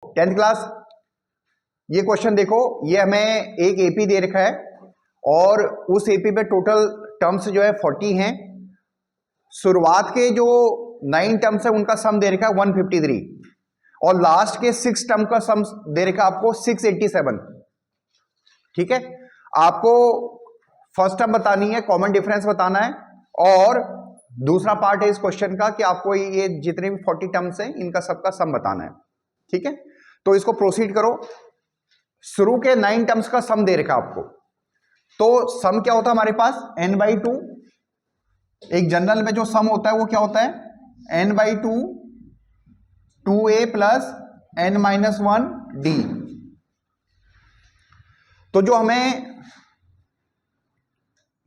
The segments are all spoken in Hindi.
10th क्लास, ये क्वेश्चन देखो, ये हमें एक एपी दे रखा है और उस एपी पे टोटल टर्म्स जो है 40 हैं। शुरुआत के जो 9 टर्म्स है उनका सम दे रखा है 153 और लास्ट के 6 टर्म का सम दे रखा है आपको 687। ठीक है, आपको फर्स्ट टर्म बतानी है, कॉमन डिफरेंस बताना है और दूसरा पार्ट है इस क्वेश्चन का कि आपको ये जितने भी 40 टर्म्स हैं इनका सबका सम बताना है। ठीक है, तो इसको प्रोसीड करो। शुरू के 9 टर्म्स का सम दे रखा है आपको, तो सम क्या होता है हमारे पास n/2। एक जनरल में जो सम होता है वो क्या होता है n/2 2a plus n-1 d। तो जो हमें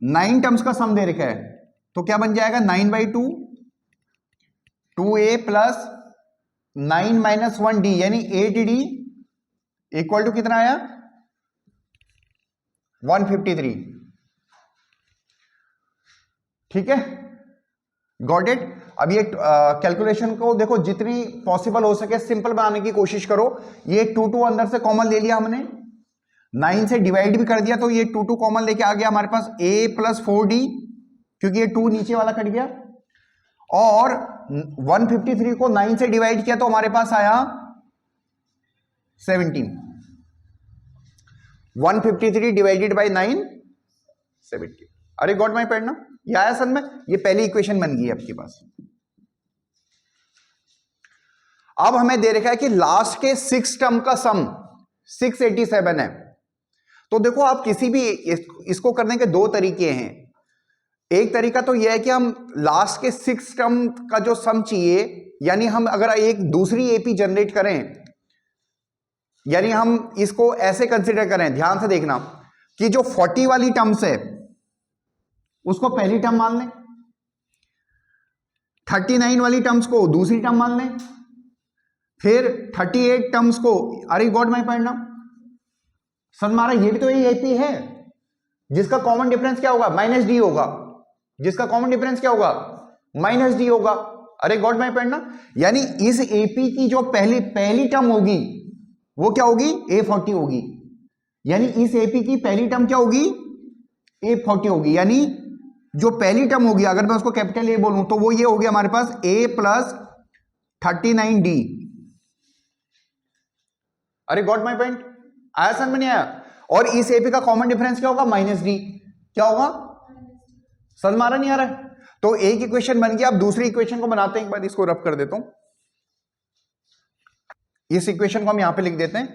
9 टर्म्स का सम दे रखा है तो क्या बन जाएगा 9/2 2a प्लस 9-1 d यानी 8d इक्वल टू कितना आया 153। ठीक है, गॉट इट। अब ये कैलकुलेशन को देखो जितनी पॉसिबल हो सके सिंपल बनाने की कोशिश करो। ये 2 अंदर से कॉमन ले लिया हमने, 9 से डिवाइड भी कर दिया तो ये 2 कॉमन लेके आ गया हमारे पास a प्लस 4d क्योंकि ये 2 नीचे वाला कट गया और 153 को 9 से डिवाइड किया तो हमारे पास आया 17। 153 डिवाइडेड बाय 9 17। अरे गॉट माय पॉइंट ना, ये आया सन में, ये पहली इक्वेशन बन गई आपके पास। अब हमें दे रखा है कि लास्ट के 6 टर्म का सम 687 है। तो देखो आप किसी भी इसको करने के 2 तरीके हैं। एक तरीका तो यह है कि हम लास्ट के 6 टर्म का जो सम चाहिए, यानी हम अगर एक दूसरी एपी जनरेट करें, यानी हम इसको ऐसे कंसीडर करें, ध्यान से देखना कि जो 40 वाली टर्म्स है उसको पहली टर्म मान लें, 39 वाली टर्म्स को दूसरी टर्म मान लें, फिर 38 टर्म्स को, अरे गॉट माय पॉइंट ना सर, हमारा ये भी तो यही एपी है जिसका कॉमन डिफरेंस क्या होगा -d होगा, जिसका कॉमन डिफरेंस क्या होगा -d होगा। अरे गॉट माय पॉइंट ना, यानी इस एपी की जो पहली टर्म होगी वो क्या होगी a40 होगी, यानी इस एपी की पहली टर्म क्या होगी a40 होगी, यानी जो पहली टर्म होगी अगर मैं उसको कैपिटल ए बोलूं तो वो ये होगी हमारे पास a प्लस 39d। अरे गॉट माय पॉइंट, आया समझ में नहीं आया? और इस एपी का कॉमन डिफरेंस क्या होगा -d, क्या होगा समझ में आ रहा नहीं आ रहा है? तो एक इक्वेशन बन गया। अब दूसरी इक्वेशन को बनाते हैं, एक बार इसको रब कर देता हूं। इस इक्वेशन को हम यहां पे लिख देते हैं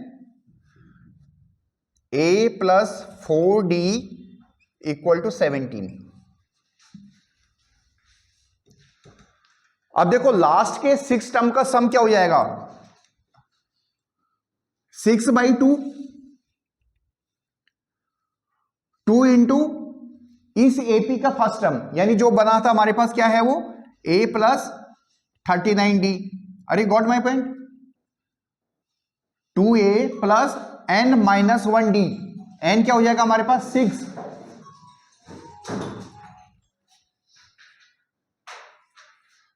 a plus 4d equal to 17। अब देखो लास्ट के 6 टर्म का सम क्या हो जाएगा 6/2 2 इंटू इस एपी का फर्स्ट टर्म, यानी जो बना था हमारे पास क्या है वो a प्लस 39d। अरे got my point, 2a plus n-1d, n क्या हो जाएगा हमारे पास 6,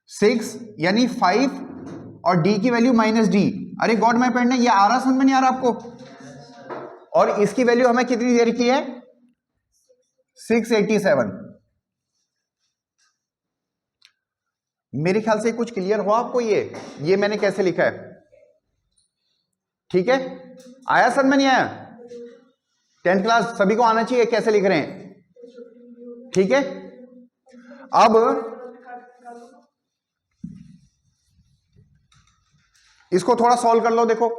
6 यानी 5 और d की वैल्यू -d। अरे गॉट माय पॉइंट, ये आ रहा समझ में नहीं आ रहा आपको? और इसकी वैल्यू हमें कितनी दे रखी है 687। मेरे ख्याल से कुछ क्लियर हुआ आपको? ये मैंने कैसे लिखा है? ठीक है, आया समझ में नहीं आया? 10th क्लास सभी को आना चाहिए कैसे लिख रहे हैं। ठीक है, अब इसको थोड़ा सॉल्व कर लो। देखो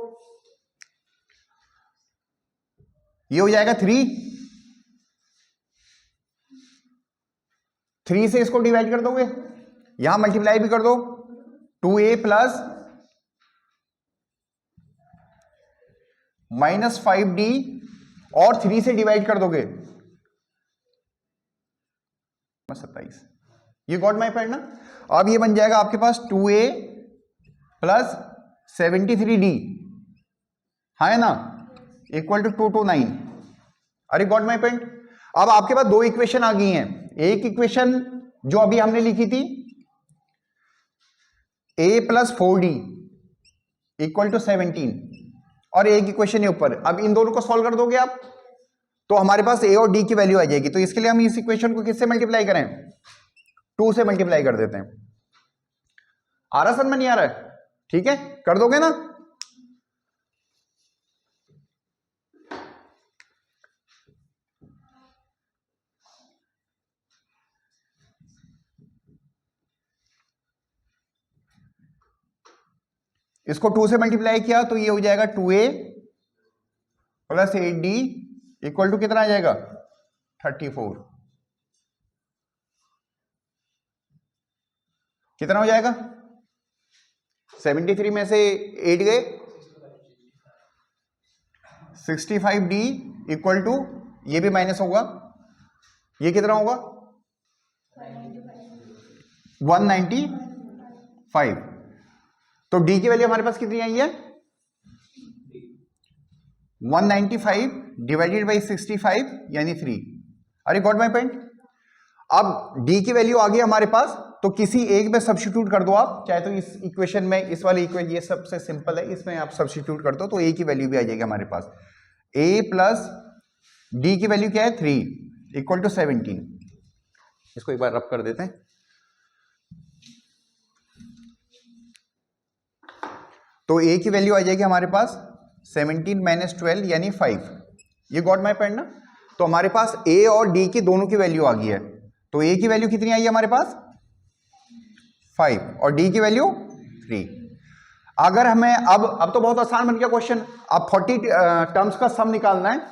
ये हो जाएगा 3 से इसको डिवाइड कर दोगे, यहां मल्टीप्लाई भी कर दो, 2a प्लस -5d और 3 से डिवाइड कर दोगे 27। ये गॉट माय पॉइंट ना? अब ये बन जाएगा आपके पास 2a प्लस 73d, है ना, इक्वल टू 229। अरे गॉट माय पॉइंट। अब आपके पास 2 इक्वेशन आ गई हैं। एक इक्वेशन जो अभी हमने लिखी थी a plus 4d equal to 17 और ए की इक्वेशन है ऊपर। अब इन दोनों को सॉल्व कर दोगे आप तो हमारे पास ए और डी की वैल्यू आ जाएगी। तो इसके लिए हम इस इक्वेशन को किससे मल्टीप्लाई करें? 2 से मल्टीप्लाई कर देते हैं। आ रहा समझ में? नहीं आ रहा है? ठीक है, कर दोगे ना? इसको 2 से मल्टीप्लाई किया तो ये हो जाएगा 2a plus 8d equal to कितना आ जाएगा? 34। कितना हो जाएगा? 73 में से 8 गए, 65d इक्वल टू, ये भी माइनस होगा, ये कितना होगा? 195। तो d की वैल्यू हमारे पास कितनी आई है? 195 डिवाइडेड बाई 65 यानी 3। अरे गॉट माय पॉइंट। अब d की वैल्यू आ गई हमारे पास, तो किसी एक में सब्स्टिट्यूट कर दो आप, चाहे तो इस इक्वेशन में, इस वाली इक्वेशन, ये सबसे सिंपल है, इसमें आप सब्स्टिट्यूट कर दो तो a की वैल्यू भी आ जाएगी हमारे पास। a प्लस d की वैल्यू क्या है? 3 इक्वल टू 17। इसको एक बार रब कर देते हैं। तो a की वैल्यू आ जाएगी हमारे पास 17 माइनस 12 यानी 5। ये गॉट माय पॉइंट ना? तो हमारे पास a और d की दोनों की वैल्यू आ गई है। तो a की वैल्यू कितनी आई है हमारे पास? 5 और d की वैल्यू 3। अगर हमें अब तो बहुत आसान बन गया क्वेश्चन। अब 40 टर्म्स का सम निकालना है।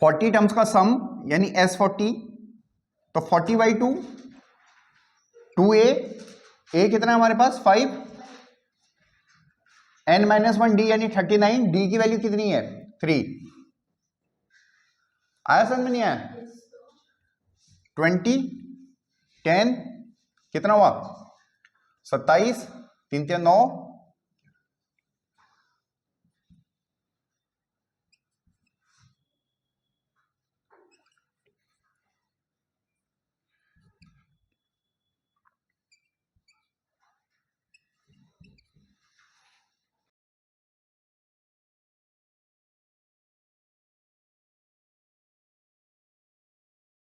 फोर्टी टर्म्स का सम यानी S40। तो 40/2 2a, a कितना है हमारे पास? 5, n-1d यानी 39, d की वैल्यू कितनी है? 3। आया समझ में? नहीं आया? 20 10 कितना हुआ? 27, 3 3 9